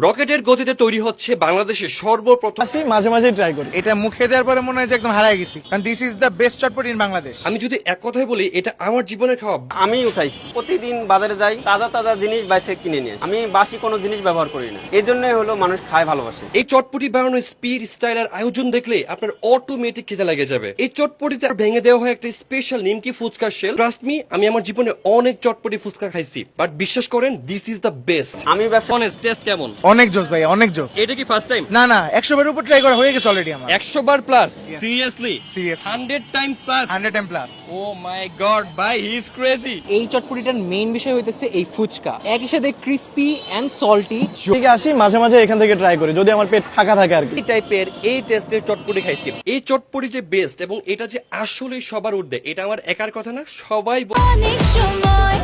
রকেটের গতিতে তৈরি হচ্ছে বাংলাদেশের সর্বপ্রথম। মাঝে মাঝে ট্রাই করি। এটা মুখে দেওয়ার পরে মনে হয় যে একদম হারাই গেছি, কারণ this is the best chotpoti in Bangladesh. আমি যদি এক কথায় বলি, এটা আমার জীবনের খাওয়া। আমি উঠাইছি, প্রতিদিন বাজারে যাই, তাজা তাজা জিনিস বাইসে কিনে নিয়ে আসি। আমি বাসি কোনো জিনিস ব্যবহার করি না, এই জন্যই হলো মানুষ খায় ভালোবাসে। এই চটপটি বানানোর স্পিড, স্টাইল আর আয়োজন দেখলে আপনার অটোমেটিক খেতে লেগে যাবে। এই চটপটিতে আর ভেঙে দেওয়া হয় একটা স্পেশাল নিমকি ফুচকা শেল। ট্রাস্ট মি, আমি আমার জীবনে অনেক চটপটি ফুচকা খাইছি, বাট বিশ্বাস করেন দিস ইজ দ্য বেস্ট। আমি ব্যবসা অনেস্ট, টেস্ট কেমন? অনেক জোস ভাই, অনেক জোস। এটা কি ফার্স্ট টাইম? না না, 100 বার উপর ট্রাই করা হয়ে গেছে অলরেডি আমার। 100 বার plus? Seriously? Seriously. 100 time plus? 100 time plus. Oh my god ভাই, হি ইজ ক্রেজি। এই চটপটিটার মেইন বিষয় হইতেছে এই ফুচকা, একই সাথে ক্রিস্পি এন্ড সল্টি। থেকে আসি, মাঝে মাঝে এখান থেকে ট্রাই করি যদি আমার পেট ফাঁকা থাকে আর কি। এই টাইপের এই টেস্টের চটপটি খাইছি। এই চটপটি যে বেস্ট এবং এটা যে আসলে সবার ঊর্ধ্বে, এটা আমার একার কথা না, সবাই অনেক সময়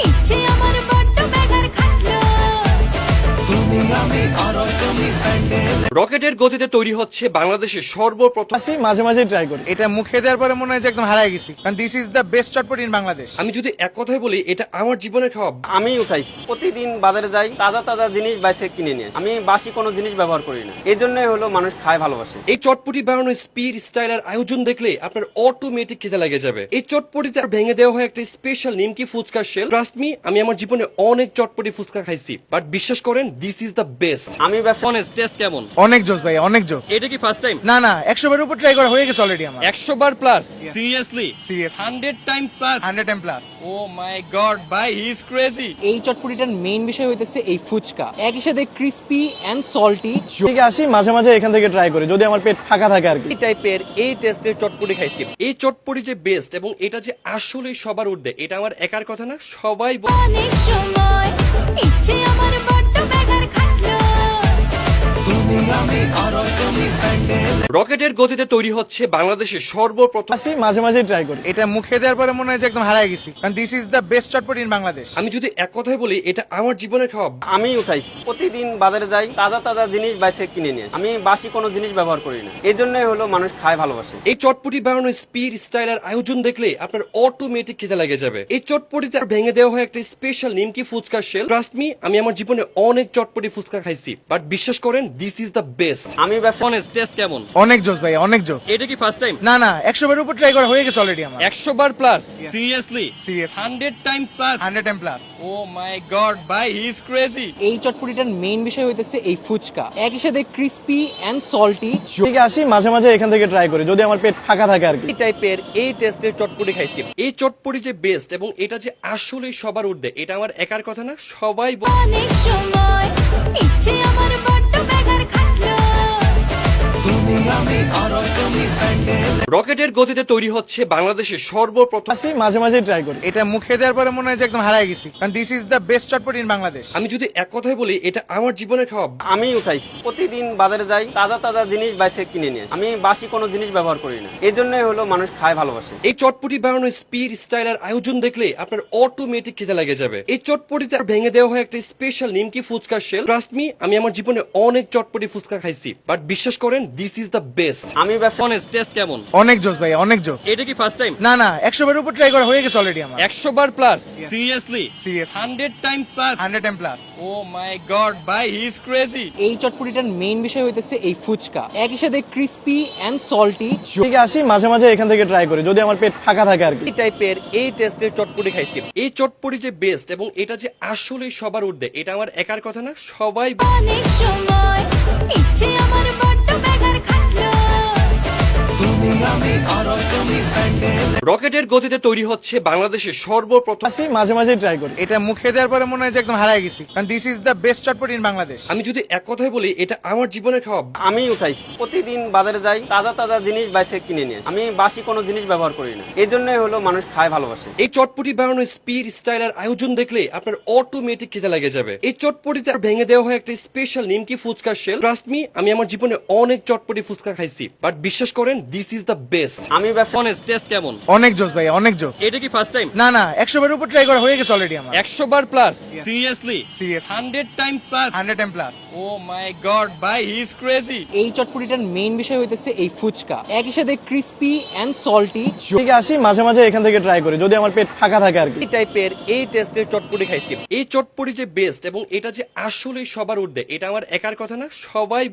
ইচ্ছে আমার বড্ড বেগার খাটলো। রকেটের গতিতে তৈরি হচ্ছে বাংলাদেশের সর্বপ্রথম। মাঝে মাঝে ট্রাই করি। এটা মুখে দেওয়ার পরে মনে হয় যে একদম হারাই গেছি, কারণ this is the best chotpoti in Bangladesh. আমি যদি এক কথায় বলি, এটা আমার জীবনের খাওয়া। আমি উঠাইছি, প্রতিদিন বাজারে যাই, তাজা তাজা জিনিস বাইসে কিনে নিয়ে আসি। আমি বাসি কোনো জিনিস ব্যবহার করি না, এই জন্যই হলো মানুষ খায় ভালোবাসে। এই চটপটি বানানোর স্পিড, স্টাইল আর আয়োজন দেখলে আপনার অটোমেটিক খেতে লেগে যাবে। এই চটপটিতে আর ভেঙে দেওয়া হয় একটা স্পেশাল নিমকি ফুচকা শেল। ট্রাস্ট মি, আমি আমার জীবনে অনেক চটপটি ফুচকা খাইছি, বাট বিশ্বাস করেন দিস ইজ দ্য বেস্ট। আমি ব্যবসা অনেস্ট, টেস্ট কেমন? অনেক জোস ভাই, অনেক জোস। এটা কি ফার্স্ট টাইম? না না, 100 বার উপর ট্রাই করা হয়ে গেছে অলরেডি আমার। 100 বার plus? Seriously? Seriously. 100 time plus? 100 time plus. Oh my god ভাই, হি ইজ ক্রেজি। এই চটপটিটার মেইন বিষয় হইতেছে এই ফুচকা, একই সাথে ক্রিস্পি এন্ড সল্টি। থেকে আসি, মাঝে মাঝে এখান থেকে ট্রাই করি যদি আমার পেট ফাঁকা থাকে আর কি। এই টাইপের এই টেস্টের চটপটি খাইছি। এই চটপটি যে বেস্ট এবং এটা যে আসলে সবার ঊর্ধ্বে, এটা আমার একার কথা না, সবাই অনেক সময় ইচ্ছে আমার বড্ড বেগার খাটলো। রকেটের গতিতে তৈরি হচ্ছে বাংলাদেশের সর্বপ্রথম। মাঝে মাঝে ট্রাই করি। এটা মুখে দেওয়ার পরে মনে হয় যে একদম হারাই গেছি, কারণ this is the best chotpoti in Bangladesh. আমি যদি এক কথায় বলি, এটা আমার জীবনের খাওয়া। আমি উঠাইছি, প্রতিদিন বাজারে যাই, তাজা তাজা জিনিস বাইসে কিনে নিয়ে আসি। আমি বাসি কোনো জিনিস ব্যবহার করি না, এই জন্যই হলো মানুষ খায় ভালোবাসে। এই চটপটি বানানোর স্পিড, স্টাইল আর আয়োজন দেখলে আপনার অটোমেটিক খেতে লেগে যাবে। এই চটপটিতে আর ভেঙে দেওয়া হয় একটা স্পেশাল নিমকি ফুচকা শেল। ট্রাস্ট মি, আমি আমার জীবনে অনেক চটপটি ফুচকা খাইছি, বাট বিশ্বাস করেন দিস ইজ দ্য বেস্ট। আমি ব্যবসা অনেস্ট, টেস্ট কেমন? অনেক জোস ভাই, অনেক জোস। এটা কি ফার্স্ট টাইম? না না, 100 বার উপর ট্রাই করা হয়ে গেছে অলরেডি আমার। 100 বার plus? Seriously? Seriously. 100 time plus? 100 time plus. Oh my god ভাই, হি ইজ ক্রেজি। এই চটপটিটার মেইন বিষয় হইতেছে এই ফুচকা, একই সাথে ক্রিস্পি এন্ড সল্টি। থেকে আসি, মাঝে মাঝে এখান থেকে ট্রাই করি যদি আমার পেট ফাঁকা থাকে আর কি। এই টাইপের এই টেস্টের চটপটি খাইছি। এই চটপটি যে বেস্ট এবং এটা যে আসলে সবার ঊর্ধ্বে, এটা আমার একার কথা না, সবাই অনেক সময় ইচ্ছে আমার বড্ড বেগার খাটলো। রকেটের গতিতে তৈরি হচ্ছে বাংলাদেশের সর্বপ্রথম। মাঝে মাঝে ট্রাই করি। এটা মুখে দেওয়ার পরে মনে হয় যে একদম হারাই গেছি, কারণ this is the best chotpoti in Bangladesh. আমি যদি এক কথায় বলি, এটা আমার জীবনের খাওয়া। আমি উঠাইছি, প্রতিদিন বাজারে যাই, তাজা তাজা জিনিস বাইসে কিনে নিয়ে আসি। আমি বাসি কোনো জিনিস ব্যবহার করি না, এই জন্যই হলো মানুষ খায় ভালোবাসে। এই চটপটি বানানোর স্পিড, স্টাইল আর আয়োজন দেখলে আপনার অটোমেটিক খেতে লেগে যাবে। এই চটপটিতে আর ভেঙে দেওয়া হয় একটা স্পেশাল নিমকি ফুচকা শেল। ট্রাস্ট মি, আমি আমার জীবনে অনেক চটপটি ফুচকা খাইছি, বাট বিশ্বাস করেন দিস ইজ দ্য বেস্ট। আমি ব্যবসা অনেস্ট, টেস্ট কেমন? অনেক জোস ভাই, অনেক জোস। এটা কি ফার্স্ট টাইম? না না, 100 বার উপর ট্রাই করা হয়ে গেছে অলরেডি আমার। 100 বার plus? Seriously? Seriously. 100 time plus? 100 time plus. Oh my god ভাই, হি ইজ ক্রেজি। এই চটপটিটার মেইন বিষয় হইতেছে এই ফুচকা, একই সাথে ক্রিস্পি এন্ড সল্টি। থেকে আসি, মাঝে মাঝে এখান থেকে ট্রাই করি যদি আমার পেট ফাঁকা থাকে আর কি। এই টাইপের এই টেস্টের চটপটি খাইছি। এই চটপটি যে বেস্ট এবং এটা যে আসলে সবার ঊর্ধ্বে, এটা আমার একার কথা না, সবাই অনেক সময় ইচ্ছে আমার বড্ড বেগার খাটলো। রকেটের গতিতে তৈরি হচ্ছে বাংলাদেশের সর্বপ্রথম। মাঝে মাঝে ট্রাই করি। এটা মুখে দেওয়ার পরে মনে হয় যে একদম হারাই গেছি, কারণ this is the best chotpoti in Bangladesh. আমি যদি এক কথায় বলি, এটা আমার জীবনের খাওয়া। আমি উঠাইছি, প্রতিদিন বাজারে যাই, তাজা তাজা জিনিস বাইসে কিনে নিয়ে আসি। আমি বাসি কোনো জিনিস ব্যবহার করি না, এই জন্যই হলো মানুষ খায় ভালোবাসে। এই চটপটি বানানোর স্পিড, স্টাইল আর আয়োজন দেখলে আপনার অটোমেটিক খেতে লেগে যাবে। এই চটপটিতে আর ভেঙে দেওয়া হয় একটা স্পেশাল নিমকি ফুচকা শেল। ট্রাস্ট মি, আমি আমার জীবনে অনেক চটপটি ফুচকা খাইছি, বাট বিশ্বাস করেন দিস ইজ দ্য বেস্ট। আমি ব্যবসা অনেস্ট, টেস্ট কেমন? অনেক জোস ভাই, অনেক জোস। এটা কি ফার্স্ট টাইম? না না, 100 বার উপর ট্রাই করা হয়ে গেছে অলরেডি আমার। 100 বার plus? Seriously? Seriously. 100 time plus? 100 time plus. Oh my god ভাই, হি ইজ ক্রেজি। এই চটপটিটার মেইন বিষয় হইতেছে এই ফুচকা, একই সাথে ক্রিস্পি এন্ড সল্টি। থেকে আসি মাঝে মাঝে এখান থেকে ট্রাই করি যদি আমার পেট ফাঁকা থাকে আর কি। এই টাইপের এই টেস্টের চটপটি খাইছি। এই চটপটি যে বেস্ট এবং এটা যে আসলে সবার ঊর্ধ্বে, এটা আমার একার কথা না, সবাই